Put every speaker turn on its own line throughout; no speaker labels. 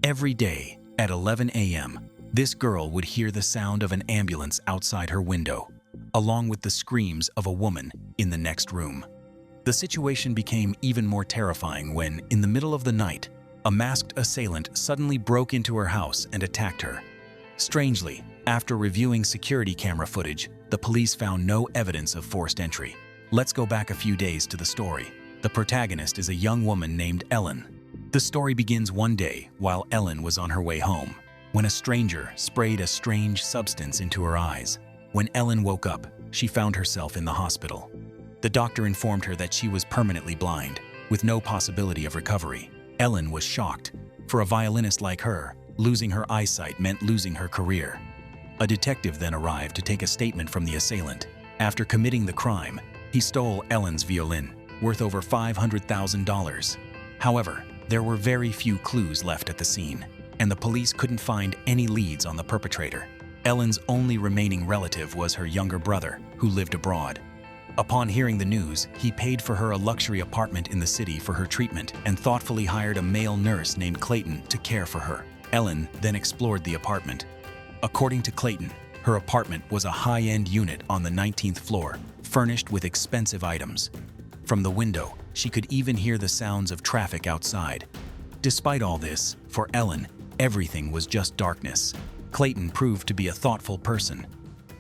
Every day at 11 a.m., this girl would hear the sound of an ambulance outside her window, along with the screams of a woman in the next room. The situation became even more terrifying when, in the middle of the night, a masked assailant suddenly broke into her house and attacked her. Strangely, after reviewing security camera footage, the police found no evidence of forced entry. Let's go back a few days to the story. The protagonist is a young woman named Ellen. The story begins one day while Ellen was on her way home, when a stranger sprayed a strange substance into her eyes. When Ellen woke up, she found herself in the hospital. The doctor informed her that she was permanently blind, with no possibility of recovery. Ellen was shocked. For a violinist like her, losing her eyesight meant losing her career. A detective then arrived to take a statement from the assailant. After committing the crime, he stole Ellen's violin, worth over $500,000. However, there were very few clues left at the scene, and the police couldn't find any leads on the perpetrator. Ellen's only remaining relative was her younger brother, who lived abroad. Upon hearing the news, he paid for her a luxury apartment in the city for her treatment and thoughtfully hired a male nurse named Clayton to care for her. Ellen then explored the apartment. According to Clayton, her apartment was a high-end unit on the 19th floor, furnished with expensive items. From the window, she could even hear the sounds of traffic outside. Despite all this, for Ellen, everything was just darkness. Clayton proved to be a thoughtful person.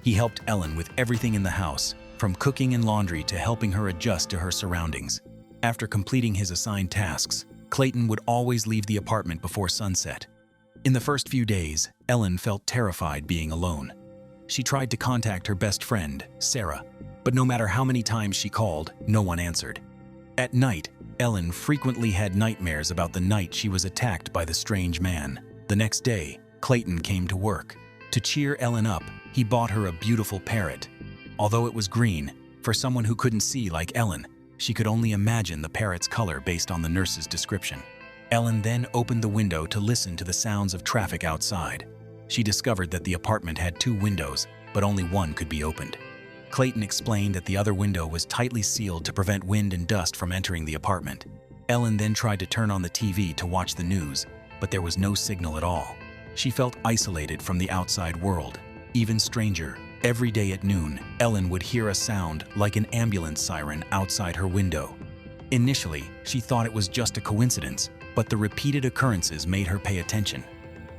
He helped Ellen with everything in the house, from cooking and laundry to helping her adjust to her surroundings. After completing his assigned tasks, Clayton would always leave the apartment before sunset. In the first few days, Ellen felt terrified being alone. She tried to contact her best friend, Sarah, but no matter how many times she called, no one answered. At night, Ellen frequently had nightmares about the night she was attacked by the strange man. The next day, Clayton came to work. To cheer Ellen up, he bought her a beautiful parrot. Although it was green, for someone who couldn't see like Ellen, she could only imagine the parrot's color based on the nurse's description. Ellen then opened the window to listen to the sounds of traffic outside. She discovered that the apartment had 2 windows, but only one could be opened. Clayton explained that the other window was tightly sealed to prevent wind and dust from entering the apartment. Ellen then tried to turn on the TV to watch the news, but there was no signal at all. She felt isolated from the outside world. Even stranger, every day at noon, Ellen would hear a sound like an ambulance siren outside her window. Initially, she thought it was just a coincidence, but the repeated occurrences made her pay attention.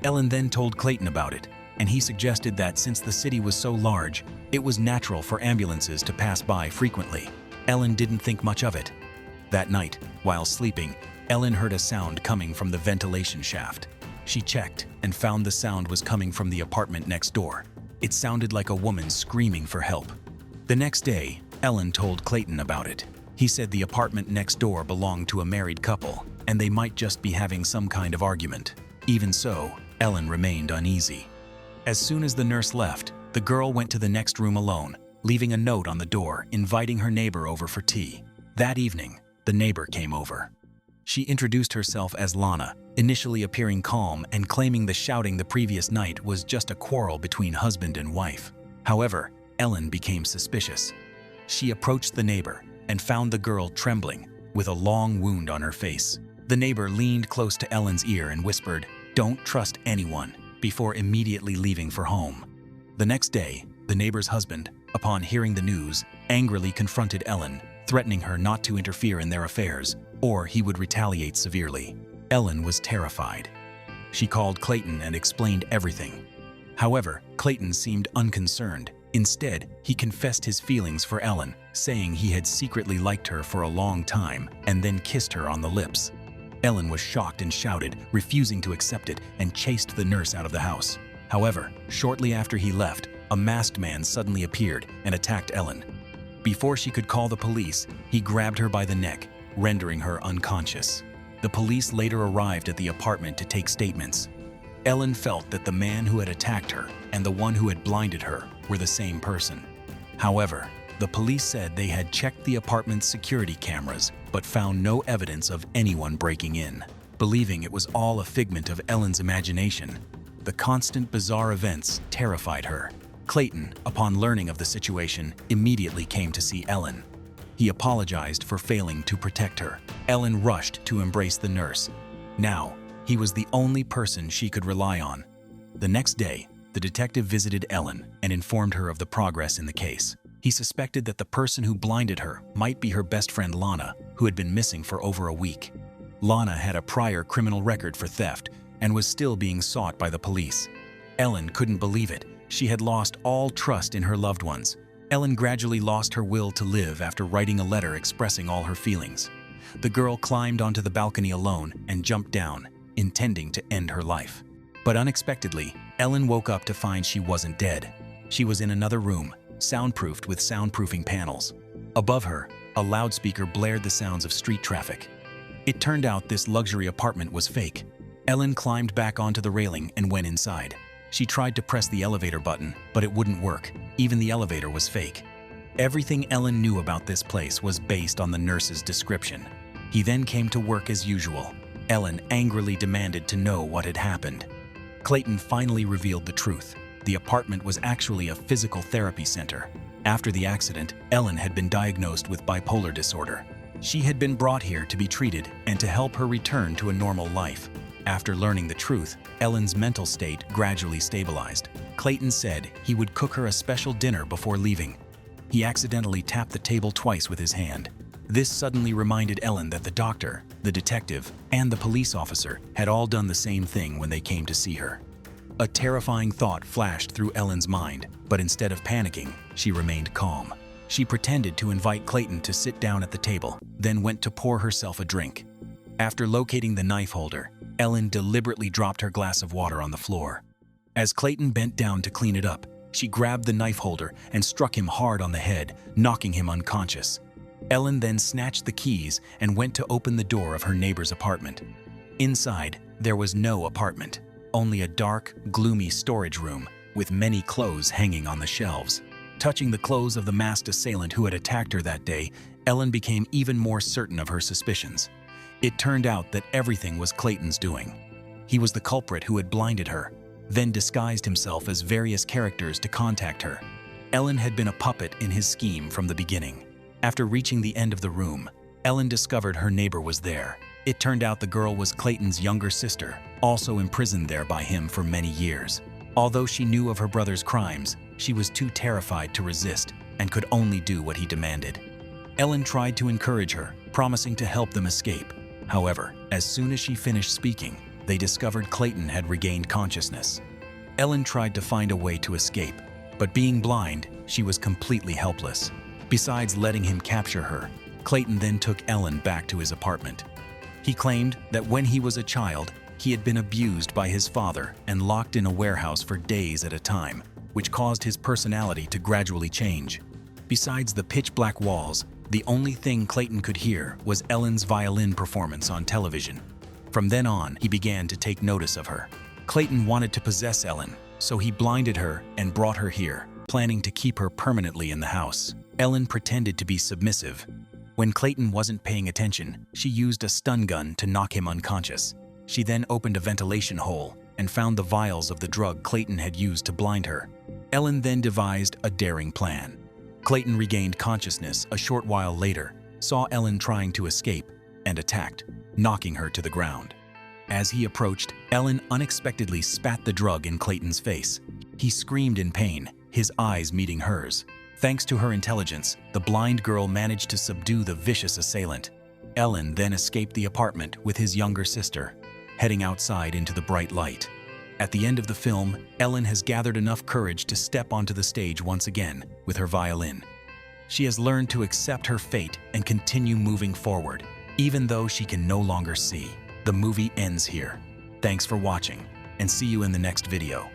Ellen then told Clayton about it, and he suggested that since the city was so large, it was natural for ambulances to pass by frequently. Ellen didn't think much of it. That night, while sleeping, Ellen heard a sound coming from the ventilation shaft. She checked and found the sound was coming from the apartment next door. It sounded like a woman screaming for help. The next day, Ellen told Clayton about it. He said the apartment next door belonged to a married couple, and they might just be having some kind of argument. Even so, Ellen remained uneasy. As soon as the nurse left, the girl went to the next room alone, leaving a note on the door inviting her neighbor over for tea. That evening, the neighbor came over. She introduced herself as Lana, initially appearing calm and claiming the shouting the previous night was just a quarrel between husband and wife. However, Ellen became suspicious. She approached the neighbor and found the girl trembling, with a long wound on her face. The neighbor leaned close to Ellen's ear and whispered, "Don't trust anyone," before immediately leaving for home. The next day, the neighbor's husband, upon hearing the news, angrily confronted Ellen, threatening her not to interfere in their affairs, or he would retaliate severely. Ellen was terrified. She called Clayton and explained everything. However, Clayton seemed unconcerned. Instead, he confessed his feelings for Ellen, saying he had secretly liked her for a long time and then kissed her on the lips. Ellen was shocked and shouted, refusing to accept it, and chased the nurse out of the house. However, shortly after he left, a masked man suddenly appeared and attacked Ellen. Before she could call the police, he grabbed her by the neck, rendering her unconscious. The police later arrived at the apartment to take statements. Ellen felt that the man who had attacked her and the one who had blinded her were the same person. However, the police said they had checked the apartment's security cameras but found no evidence of anyone breaking in. Believing it was all a figment of Ellen's imagination, the constant bizarre events terrified her. Clayton, upon learning of the situation, immediately came to see Ellen. He apologized for failing to protect her. Ellen rushed to embrace the nurse. Now, He was the only person she could rely on. The next day, the detective visited Ellen and informed her of the progress in the case. He suspected that the person who blinded her might be her best friend Lana, who had been missing for over a week. Lana had a prior criminal record for theft and was still being sought by the police. Ellen couldn't believe it. She had lost all trust in her loved ones. Ellen gradually lost her will to live after writing a letter expressing all her feelings. The girl climbed onto the balcony alone and jumped down, intending to end her life. But unexpectedly, Ellen woke up to find she wasn't dead. She was in another room, soundproofed with soundproofing panels. Above her, a loudspeaker blared the sounds of street traffic. It turned out this luxury apartment was fake. Ellen climbed back onto the railing and went inside. She tried to press the elevator button, but it wouldn't work. Even the elevator was fake. Everything Ellen knew about this place was based on the nurse's description. He then came to work as usual. Ellen angrily demanded to know what had happened. Clayton finally revealed the truth. The apartment was actually a physical therapy center. After the accident, Ellen had been diagnosed with bipolar disorder. She had been brought here to be treated and to help her return to a normal life. After learning the truth, Ellen's mental state gradually stabilized. Clayton said he would cook her a special dinner before leaving. He accidentally tapped the table twice with his hand. This suddenly reminded Ellen that the doctor, the detective, and the police officer had all done the same thing when they came to see her. A terrifying thought flashed through Ellen's mind, but instead of panicking, she remained calm. She pretended to invite Clayton to sit down at the table, then went to pour herself a drink. After locating the knife holder, Ellen deliberately dropped her glass of water on the floor. As Clayton bent down to clean it up, she grabbed the knife holder and struck him hard on the head, knocking him unconscious. Ellen then snatched the keys and went to open the door of her neighbor's apartment. Inside, there was no apartment, only a dark, gloomy storage room with many clothes hanging on the shelves. Touching the clothes of the masked assailant who had attacked her that day, Ellen became even more certain of her suspicions. It turned out that everything was Clayton's doing. He was the culprit who had blinded her, then disguised himself as various characters to contact her. Ellen had been a puppet in his scheme from the beginning. After reaching the end of the room, Ellen discovered her neighbor was there. It turned out the girl was Clayton's younger sister, also imprisoned there by him for many years. Although she knew of her brother's crimes, she was too terrified to resist and could only do what he demanded. Ellen tried to encourage her, promising to help them escape. However, as soon as she finished speaking, they discovered Clayton had regained consciousness. Ellen tried to find a way to escape, but being blind, she was completely helpless. Besides letting him capture her, Clayton then took Ellen back to his apartment. He claimed that when he was a child, he had been abused by his father and locked in a warehouse for days at a time, which caused his personality to gradually change. Besides the pitch-black walls, the only thing Clayton could hear was Ellen's violin performance on television. From then on, he began to take notice of her. Clayton wanted to possess Ellen, so he blinded her and brought her here, planning to keep her permanently in the house. Ellen pretended to be submissive. When Clayton wasn't paying attention, she used a stun gun to knock him unconscious. She then opened a ventilation hole and found the vials of the drug Clayton had used to blind her. Ellen then devised a daring plan. Clayton regained consciousness a short while later, saw Ellen trying to escape, and attacked, knocking her to the ground. As he approached, Ellen unexpectedly spat the drug in Clayton's face. He screamed in pain, his eyes meeting hers. Thanks to her intelligence, the blind girl managed to subdue the vicious assailant. Ellen then escaped the apartment with his younger sister, heading outside into the bright light. At the end of the film, Ellen has gathered enough courage to step onto the stage once again with her violin. She has learned to accept her fate and continue moving forward, even though she can no longer see. The movie ends here. Thanks for watching, and see you in the next video.